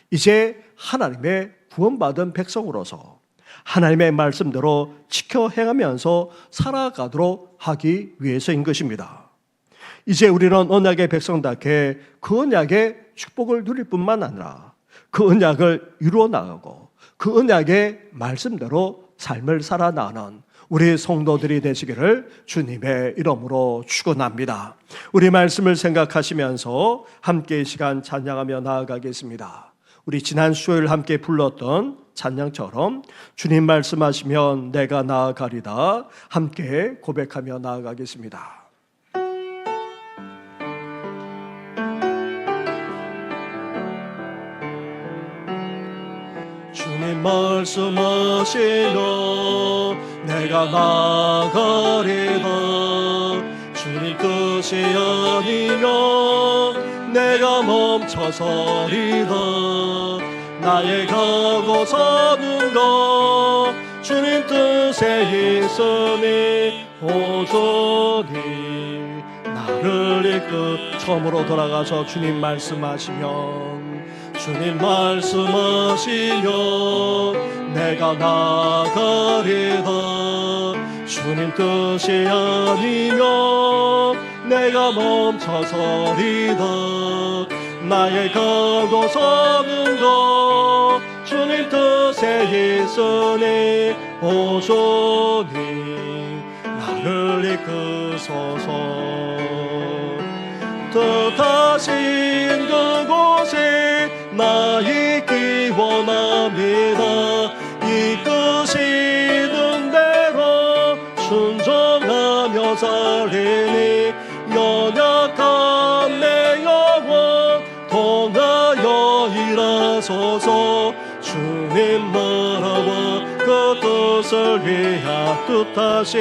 이제 하나님의 구원받은 백성으로서 하나님의 말씀대로 지켜 행하면서 살아가도록 하기 위해서인 것입니다. 이제 우리는 언약의 백성답게 그 언약의 축복을 누릴 뿐만 아니라 그 언약을 이루어 나가고 그 언약의 말씀대로 삶을 살아나가는 우리 성도들이 되시기를 주님의 이름으로 축원합니다. 우리 말씀을 생각하시면서 함께 이 시간 찬양하며 나아가겠습니다. 우리 지난 수요일 함께 불렀던 찬양처럼 주님 말씀하시면 내가 나아가리다 함께 고백하며 나아가겠습니다. 주님 말씀하시며 내가 나아가리다 주님 뜻이 아니면 내가 멈춰서리다 나의 가고 사는 것 주님 뜻에 있으니 오조니 나를 이끌 처음으로 돌아가서 주님 말씀하시면 주님 말씀하시면 내가 나가리다 주님 뜻이 아니면 내가 멈춰서리다 나의 가고 서는 것 주님 뜻에 있으니 오 주님 나를 이끄소서. 뜻하신 그곳에 나 있기 원합니다. 이끄시는 대로 순종하며 살리니 연약한 내 영혼 통하여 일하소서. 주님 나라와 그 뜻을 위하 뜻하신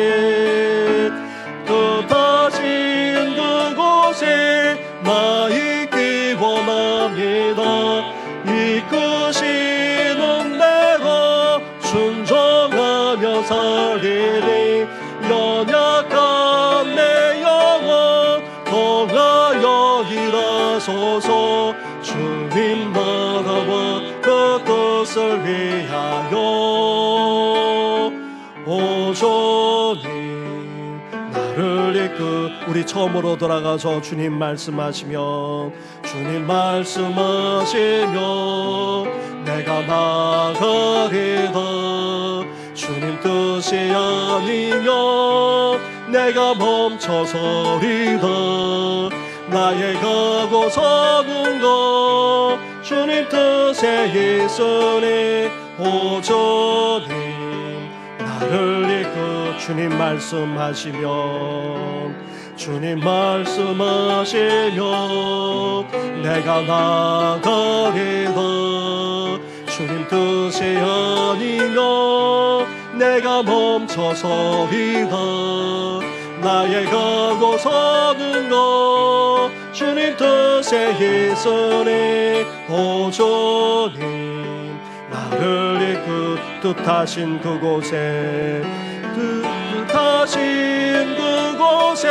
그곳에 나 있기 원합니다. 이끄시는 대로 순종하며 살리니 연약한 내 영혼 통하여 일하소서. 주님 나라와 그 뜻을 위하여 오 주님 나를 이끌. 우리 처음으로 돌아가서 주님 말씀하시면 주님 말씀하시면 내가 나가리다. 주님 뜻이 아니면 내가 멈춰서리다. 나의 가고 서는 것 주님 뜻에 있으니 오 주님 나를 이끌. 주님 말씀하시면 주님 말씀하시면 내가 나가리다. 주님 뜻이 아니면 내가 멈춰서리다. 나의 가고 서는 것 주님 뜻에 있으니 오 주님 나를 이끌. 뜻하신 그곳에 뜻하신 그곳에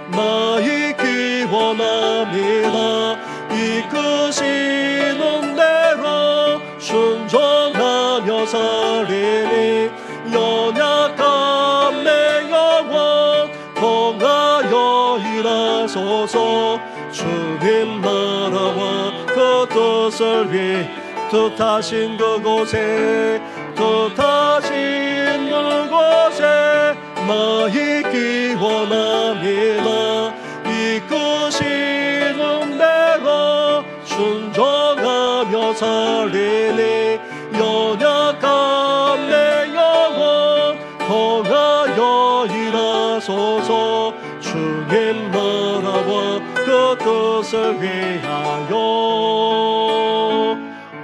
나 있기 원합니다. 이끄시는 대로 순종하며 살리니 연약한 내 영혼 통하여 일하소서. 주님 나라와 그 뜻을 위해 뜻하신 그곳에 뜻하신 그곳에 나 있기 원합니다. 이끄시는 대로 순종하며 살리니 연약한 내 영혼 통하여 일하소서. 주님 나라와 그 뜻을 위하여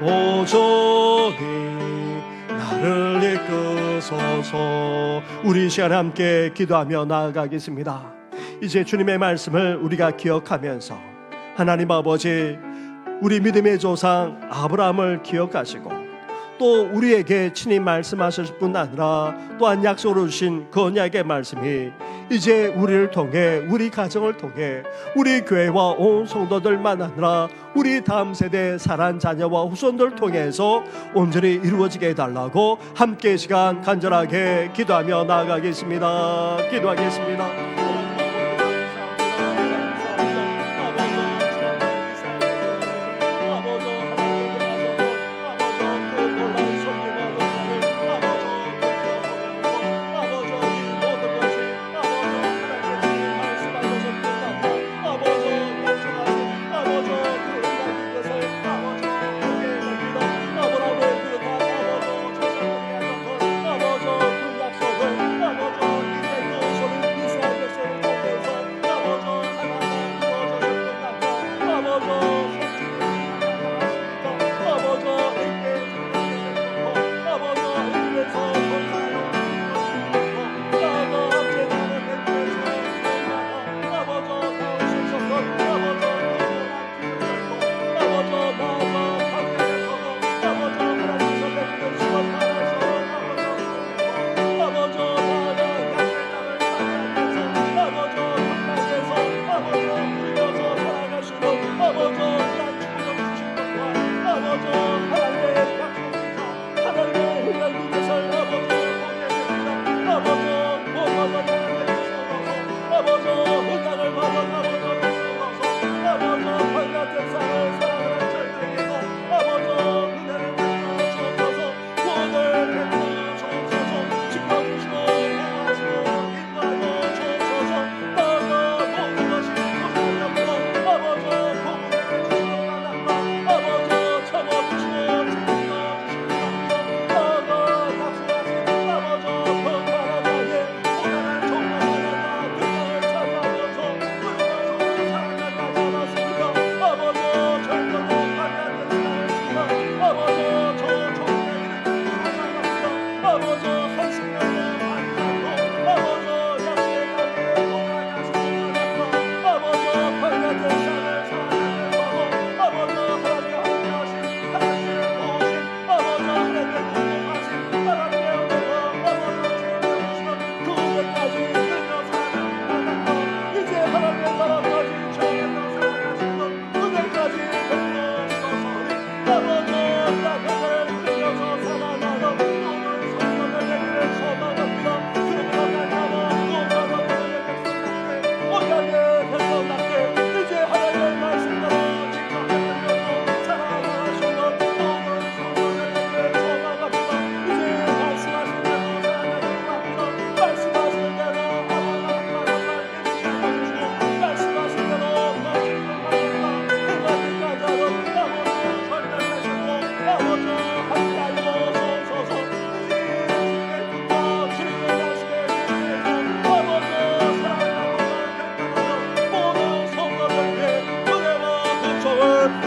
오 주님 나를 이끄소서. 우리 이 시간에 함께 기도하며 나아가겠습니다. 이제 주님의 말씀을 우리가 기억하면서 하나님 아버지 우리 믿음의 조상 아브라함을 기억하시고 또 우리에게 친히 말씀하실 뿐 아니라 또한 약속으로 주신 그 언약의 말씀이 이제 우리를 통해 우리 가정을 통해 우리 교회와 온 성도들만 아니라 우리 다음 세대 사랑하는 자녀와 후손들 통해서 온전히 이루어지게 해달라고 함께 시간 간절하게 기도하며 나아가겠습니다. 기도하겠습니다.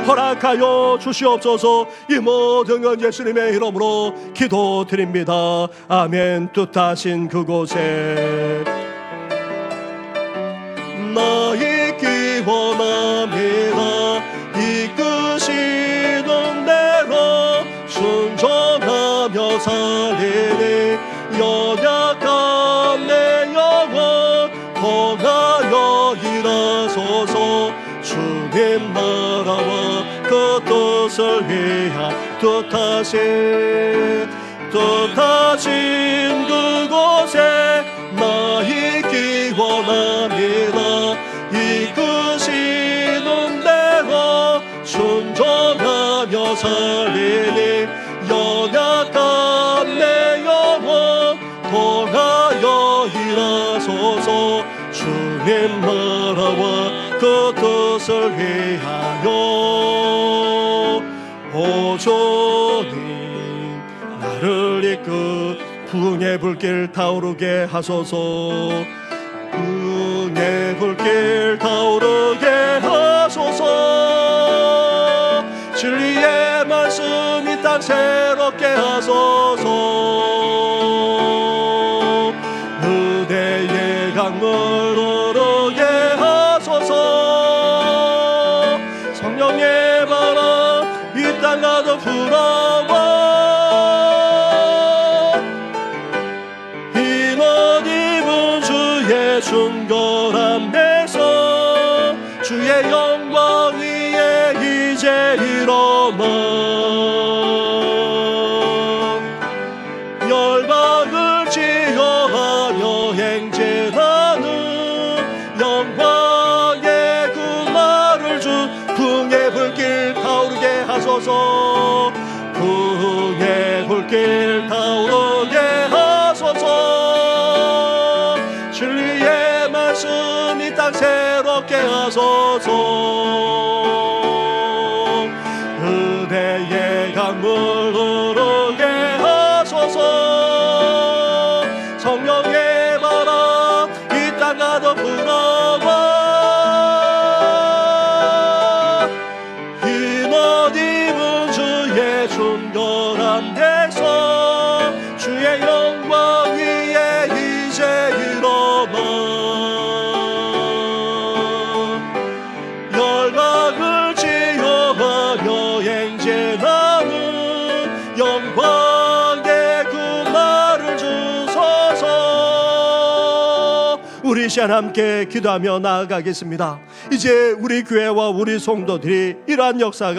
허락하여 주시옵소서. 이 모든 건 예수님의 이름으로 기도드립니다. 아멘. 뜻하신 그곳에 나 있기 원합니다. 이끄시는 대로 순종하며 살리니 연약한 내 영혼 통하여 일하소서. 주님 나라와 그 뜻을 위하여 뜻하신 그곳에 나 있기 원합니다. 이끄시는 대로 순종하며 살리니 연약한 내 영혼 통하여 일하소서. 주님 나라와 그 뜻을 위하여 오 주님 나를 이끌 부흥의 불길 타오르게 하소서. 부흥의 불길 타오르게 하소서. 진리의 말씀 이 땅 새롭게 하소서. 은혜의 강물 흐르게 하소서. 성령의 바람 이 땅 가득 불어와 힘을 입은 주의 순결한 백성 주의 영광 위에 이제 일어나 열방을 지어하며 행진하는 영광의 그 말을 주 부흥의 불길 타오르게 하소서. 부흥의 불길 타오르게 하소서. 진리의 말씀 이 땅 새롭게 하소서. 은혜의 강물 흐르게 하소서. 성령의 바람 이 땅 가득 불어와 힘을 입은 주의 순결한 백성 주의 영광 위에 이제 일어나 열방을 지어하며 행진하는 영광의 그 말을 주소서. 우리 시간 함께 기도하며 나아가겠습니다. 이제 우리 교회와 우리 성도들이 이러한 역사에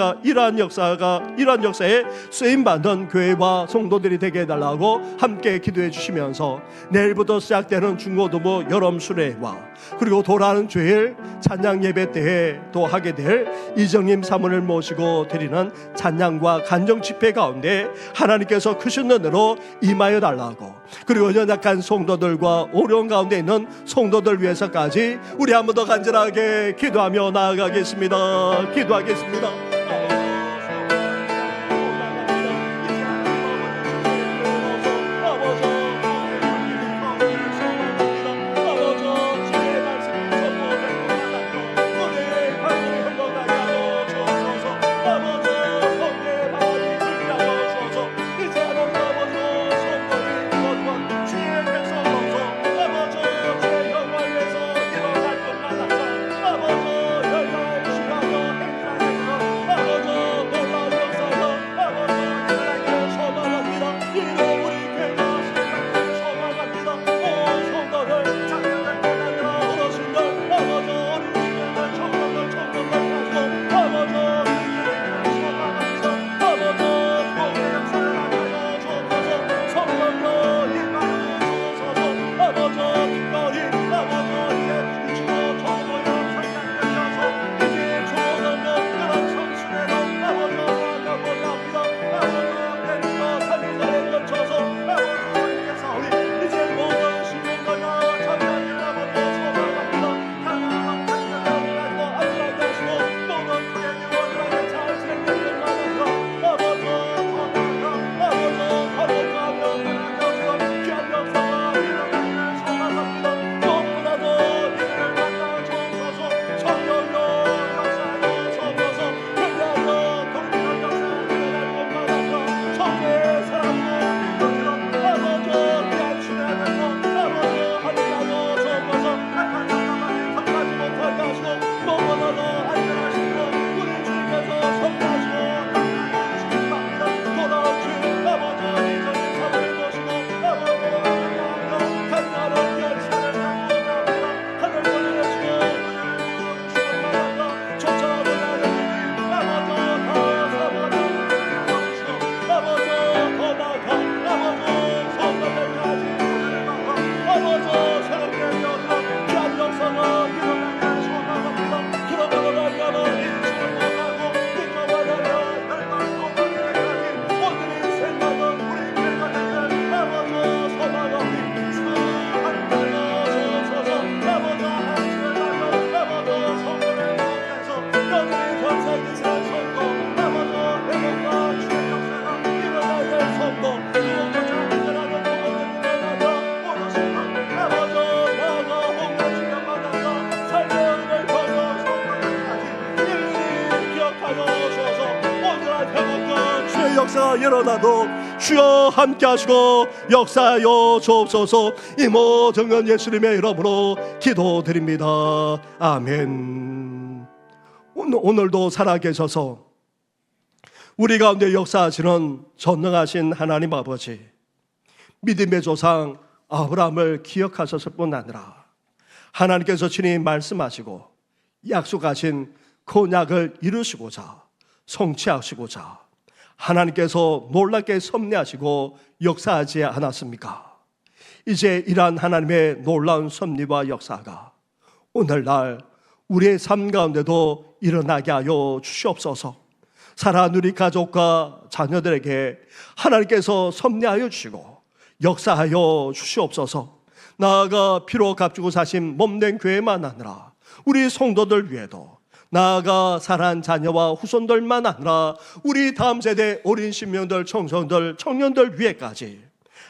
쓰임받는 교회와 성도들이 되게 해달라고 함께 기도해 주시면서 내일부터 시작되는 중고등부 여름 수련회와 그리고 돌아오는 주일 찬양 예배 때에 또 하게 될 이정님 사모를 모시고 드리는 찬양과 간정 집회 가운데 하나님께서 크신 은혜로 임하여 달라고, 그리고 연약한 성도들과 어려운 가운데 있는 성도들 위해서까지 우리 한 번 더 간절하게 기도하며 나아가겠습니다. 기도하겠습니다. 가운데 역사가 일어나도 주여 함께 하시고 역사하여 주옵소서. 이 모든 건 예수님의 이름으로 기도드립니다. 아멘. 오늘도 살아계셔서 우리 가운데 역사하시는 전능하신 하나님 아버지, 믿음의 조상 아브라함을 기억하셨을 뿐 아니라 하나님께서 친히 말씀하시고 약속하신 그 언약을 이루시고자 성취하시고자 하나님께서 놀랍게 섭리하시고 역사하지 않았습니까? 이제 이러한 하나님의 놀라운 섭리와 역사가 오늘날 우리의 삶 가운데도 일어나게 하여 주시옵소서. 사랑하는 우리 가족과 자녀들에게 하나님께서 섭리하여 주시고 역사하여 주시옵소서. 나아가 피로 값주고 사신 몸된 교회만 아니라 우리 성도들 위에도, 나아가 사랑하는 자녀와 후손들만 아니라 우리 다음 세대 어린 신명들, 청소년들, 청년들 위에까지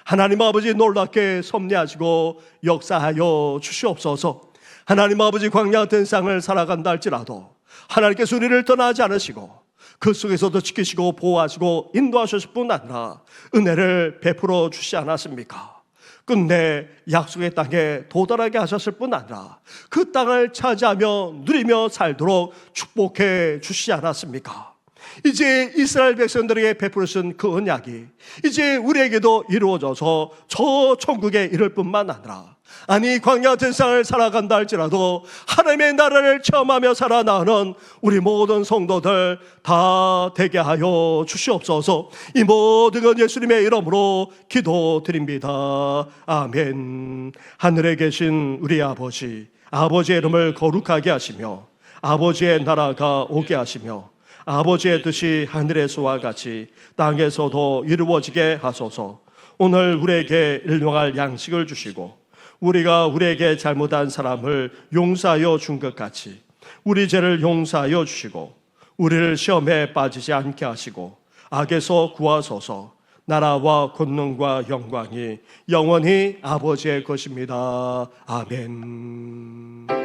하나님 아버지 놀랍게 섭리하시고 역사하여 주시옵소서. 하나님 아버지 광야 같은 땅을 살아간다 할지라도 하나님께서 우리를 떠나지 않으시고 그 속에서도 지키시고 보호하시고 인도하셨을 뿐 아니라 은혜를 베풀어 주시지 않았습니까? 끝내 약속의 땅에 도달하게 하셨을 뿐 아니라 그 땅을 차지하며 누리며 살도록 축복해 주시지 않았습니까? 이제 이스라엘 백성들에게 베풀으신 그 언약이 이제 우리에게도 이루어져서 저 천국에 이를 뿐만 아니라, 아니 광야 같은 땅을 살아간다 할지라도 하나님의 나라를 체험하며 살아나가는 우리 모든 성도들 다 되게 하여 주시옵소서. 이 모든 건 예수님의 이름으로 기도드립니다. 아멘. 하늘에 계신 우리 아버지, 아버지의 이름을 거룩하게 하시며 아버지의 나라가 오게 하시며 아버지의 뜻이 하늘에서와 같이 땅에서도 이루어지게 하소서. 오늘 우리에게 일용할 양식을 주시고 우리가 우리에게 잘못한 사람을 용서하여 준 것 같이 우리 죄를 용서하여 주시고 우리를 시험에 빠지지 않게 하시고 악에서 구하소서. 나라와 권능과 영광이 영원히 아버지의 것입니다. 아멘.